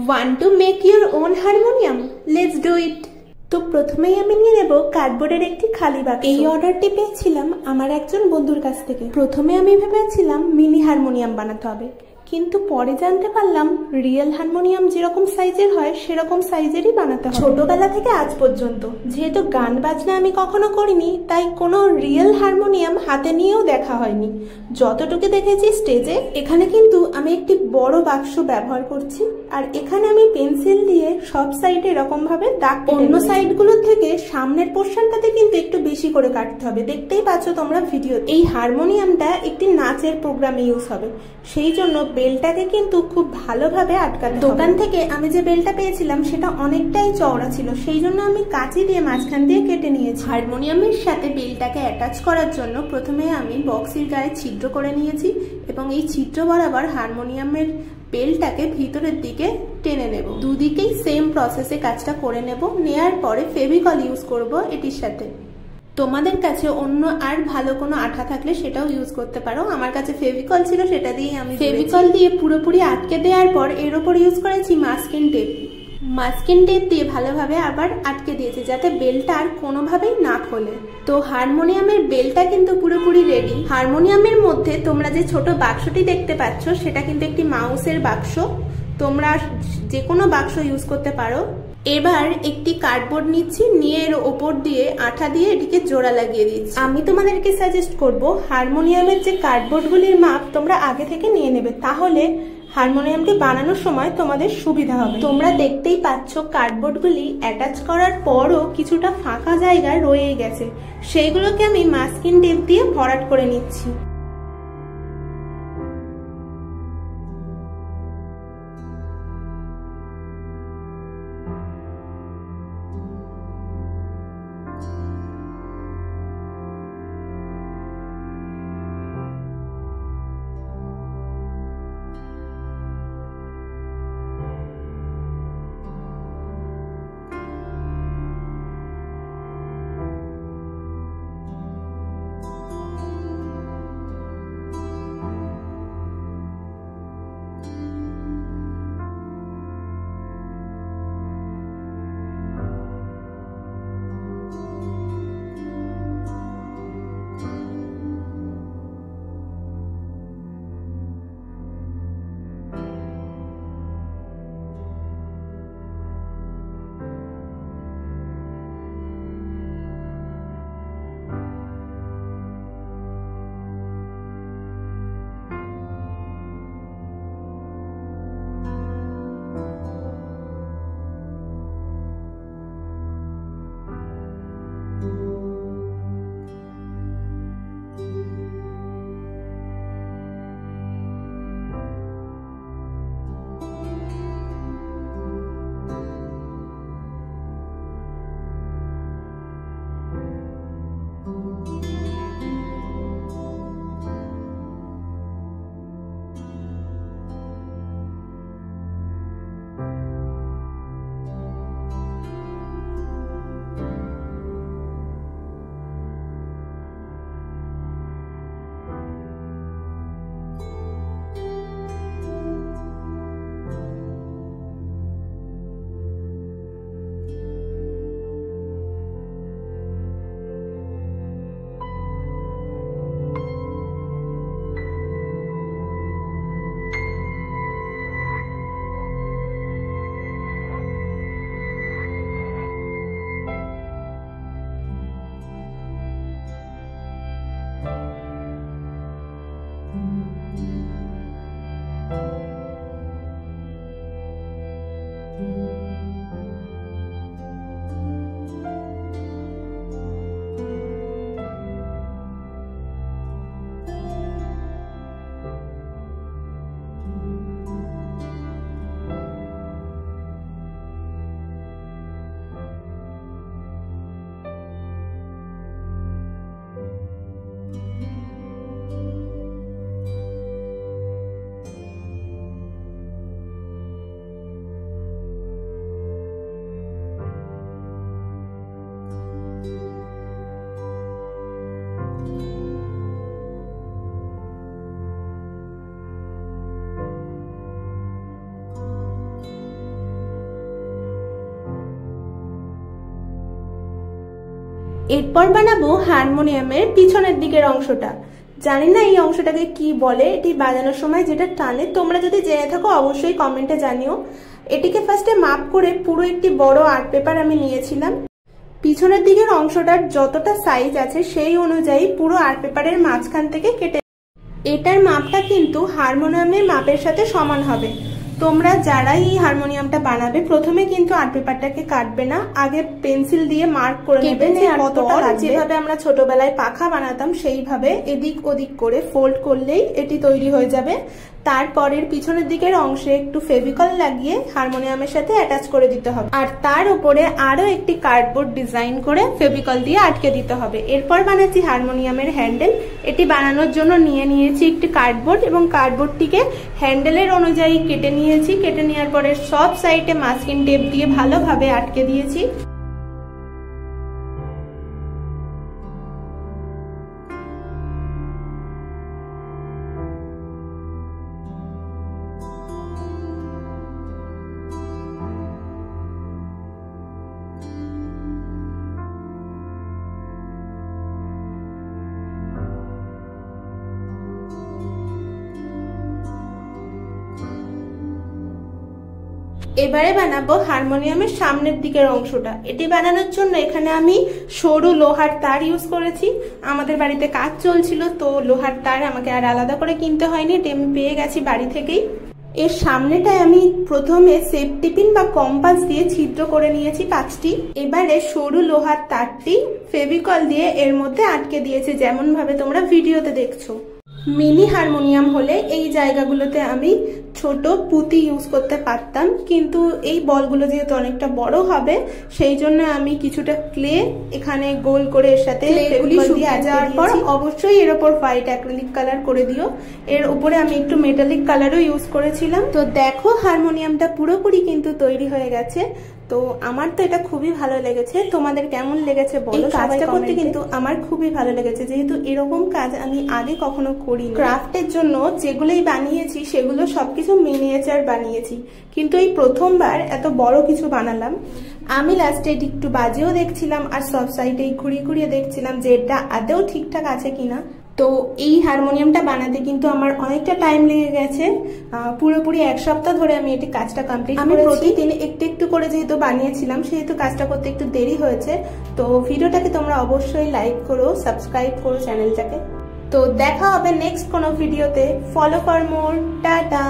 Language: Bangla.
Want to make your own harmonium? Let's do it. তো প্রথমেই আমি নিয়ে নেব কার্ডবোর্ডের একটি খালি বাক্স। এই অর্ডারটি পেয়েছিলাম আমার একজন বন্ধুর কাছ থেকে। প্রথমে আমি ভেবেছিলাম মিনি হারমোনিয়াম বানাতে হবে, কিন্তু পরে জানতে পারলাম রিয়েল হারমোনিয়াম যেরকম সাইজের হয় সেরকম সাইজেরই বানাতে হয়। ছোটবেলা থেকে আজ পর্যন্ত যেহেতু গান বাজনা আমি কখনো করিনি, তাই কোনো রিয়েল হারমোনিয়াম হাতে নিয়েও দেখা হয়নি। যতটুকু দেখেছি স্টেজে। এখানে কিন্তু আমি একটি বড় বাক্স ব্যবহার করছি, আর এখানে আমি পেন্সিল দিয়ে সব সাইডে এরকম ভাবে দাগ, অন্য সাইডগুলোর থেকে সামনের পোর্শনটাতে কিন্তু একটু বেশি করে কাটতে হবে। দেখতেই পাচ্ছ তোমরা ভিডিও। এই হারমোনিয়ামটা একটি নাচের প্রোগ্রামে ইউজ হবে, সেই জন্য বেলটাকে কিন্তু খুব ভালোভাবে আটকাতে হবে। দোকান থেকে আমি যে বেলটা পেয়েছিলাম সেটা অনেকটাই চওড়া ছিল, সেই জন্য আমি কাঁচি দিয়ে মাঝখান দিয়ে কেটে নিয়েছি। হারমোনিয়ামের সাথে বেলটাকে অ্যাটাচ করার জন্য প্রথমে আমি বক্সের গায়ে ছিদ্র করে নিয়েছি এবং এই ছিদ্র বরাবর হারমোনিয়ামের বেলটাকে ভিতরের দিকে টেনে নেব। দুদিকেই সেম প্রসেসে কাজটা করে নেব। নেয়ার পরে ফেভিকল ইউজ করব এটির সাথে। তোমাদের কাছে অন্য আর ভালো কোনো আঠা থাকলে সেটাও ইউজ করতে পারো। আমার কাছে ফেভিকল ছিল, সেটা দিয়ে আমি ফেভিকল দিয়ে পুরোপুরি আটকে দেওয়ার পর এর ওপর ইউজ করেছি মাস্কিং টেপ। মাস্কিং টেপ দিয়ে ভালোভাবে আবার আটকে দিয়েছি যাতে বেলটা আর কোনোভাবেই না খোলে। তো হারমোনিয়ামের বেলটা কিন্তু পুরোপুরি রেডি। হারমোনিয়ামের মধ্যে তোমরা যে ছোট বাক্সটি দেখতে পাচ্ছ সেটা কিন্তু একটি মাউসের বাক্স। তোমরা যে কোনো বাক্স ইউজ করতে পারো। এবার একটি কার্ডবোর্ড নিচ্ছি, নিয়ে এর ওপর দিয়ে আঠা দিয়ে এটিকে জোড়া লাগিয়ে দিচ্ছি। আমি তোমাদেরকে সাজেস্ট করব হারমোনিয়ামের যে কার্ডবোর্ডগুলির মাপ তোমরা আগে থেকে নিয়ে নেবে, তাহলে হারমোনিয়ামটি বানানোর সময় তোমাদের সুবিধা হবে। তোমরা দেখতেই পাচ্ছ কার্ডবোর্ডগুলি অ্যাটাচ করার পরও কিছুটা ফাঁকা জায়গা রয়ে গেছে, সেইগুলোকে আমি মাস্কিং টেপ দিয়ে ভরাট করে নিচ্ছি। এরপর বানাবো হারমোনিয়ামের পিছনের দিকের অংশটা। জানি না এই অংশটাকে কি বলে, এটি বাজানোর সময় যেটা টানে। তোমরা যদি জেনে থাকো অবশ্যই কমেন্টে জানিও। এটিকে ফার্স্টে মাপ করে পুরো একটি বড় আর্ট পেপার আমি নিয়েছিলাম। পিছনের দিকের অংশটার যতটা সাইজ আছে সেই অনুযায়ী পুরো আর্ট পেপারের মাঝখান থেকে কেটে, এটার মাপটা কিন্তু হারমোনিয়ামের মাপের সাথে সমান হবে। তোমরা যারাই এই হারমোনিয়ামটা বানাবে প্রথমে কিন্তু আর্ট পেপারটাকে কাটবে না, আগে পেন্সিল দিয়ে মার্ক করে নেবে কতটা লাগবে। যেভাবে আমরা ছোটবেলায় পাখা বানাতাম সেইভাবে এদিক ওদিক করে ফোল্ড করলেই এটি তৈরি হয়ে যাবে। তারপরের পিছনের দিকের অংশে একটু ফেভিকল লাগিয়ে হারমোনিয়ামের সাথে অ্যাটাচ করে দিতে হবে, আর তার উপরে আরো একটি কার্ডবোর্ড ডিজাইন করে ফেভিকল দিয়ে আটকে দিতে হবে। এরপর বানাচ্ছি হারমোনিয়ামের হ্যান্ডেল। এটি বানানোর জন্য নিয়েছি একটি কার্ডবোর্ড এবং কার্ডবোর্ডটিকে হ্যান্ডেলের অনুযায়ী কেটে নিয়েছি। কেটে নেওয়ার পরে সব সাইডে মাস্কিং টেপ দিয়ে ভালোভাবে আটকে দিয়েছি। এবারে বানাবো হারমোনিয়ামের সামনের দিকের অংশটা। এটি বানানোর জন্য এখানে আমি সরু লোহার তার ইউজ করেছি। আমাদের বাড়িতে কাজ চলছিল, তো লোহার তার আমাকে আর আলাদা করে কিনতে হয়নি, এটি আমি পেয়ে গেছি বাড়ি থেকেই। এর সামনেটায় আমি প্রথমে সেফটি পিন বা কম্পাস দিয়ে ছিদ্র করে নিয়েছি 5টি। এবারে সরু লোহার তারটি ফেভিকল দিয়ে এর মধ্যে আটকে দিয়েছি, যেমন ভাবে তোমরা ভিডিওতে দেখছো। মিনি হারমোনিয়াম হলে এই জায়গাগুলোতে আমি ছোট পুঁতি ইউজ করতে পারতাম, কিন্তু এই বলগুলো যেহেতু অনেকটা বড় হবে সেই জন্য আমি কিছুটা ক্লে এখানে গোল করে এর সাথে শুকিয়ে যাওয়ার পর অবশ্যই এর ওপর হোয়াইট অ্যাক্রিলিক কালার করে দিও। এর উপরে আমি একটু মেটালিক কালারও ইউজ করেছিলাম। তো দেখো হারমোনিয়ামটা পুরোপুরি কিন্তু তৈরি হয়ে গেছে। তো আমার তো এটা খুবই ভালো লেগেছে, তোমাদের কেমন লেগেছে বলো। কাজটা করতে কিন্তু আমার খুবই ভালো লেগেছে, যেহেতু এরকম কাজ আমি আগে কখনো করিনি। ক্রাফটের জন্য যেগুলোই বানিয়েছি সেগুলো সবকিছু মিনিয়েচার বানিয়েছি, কিন্তু এই প্রথমবার এত বড় কিছু বানালাম। আমি লাস্টে একটু বাজেও দেখছিলাম আর সব সাইডে ঘুরিয়ে ঘুরিয়ে দেখছিলাম যে এটা আদৌ ঠিকঠাক আছে কিনা। তো এই হারমোনিয়ামটা বানাতে কিন্তু আমার অনেকটা টাইম লেগে গেছে, পুরোপুরি 1 সপ্তাহ ধরে আমি এটি কাজটা কমপ্লিট করেছি। আমি প্রতিদিন একটু একটু করে যেহেতু বানিয়েছিলাম সেহেতু কাজটা করতে একটু দেরি হয়েছে। তো ভিডিওটাকে তোমরা অবশ্যই লাইক করো, সাবস্ক্রাইব করো চ্যানেলটাকে। তো দেখা হবে নেক্সট কোনো ভিডিওতে। Follow for more, tata.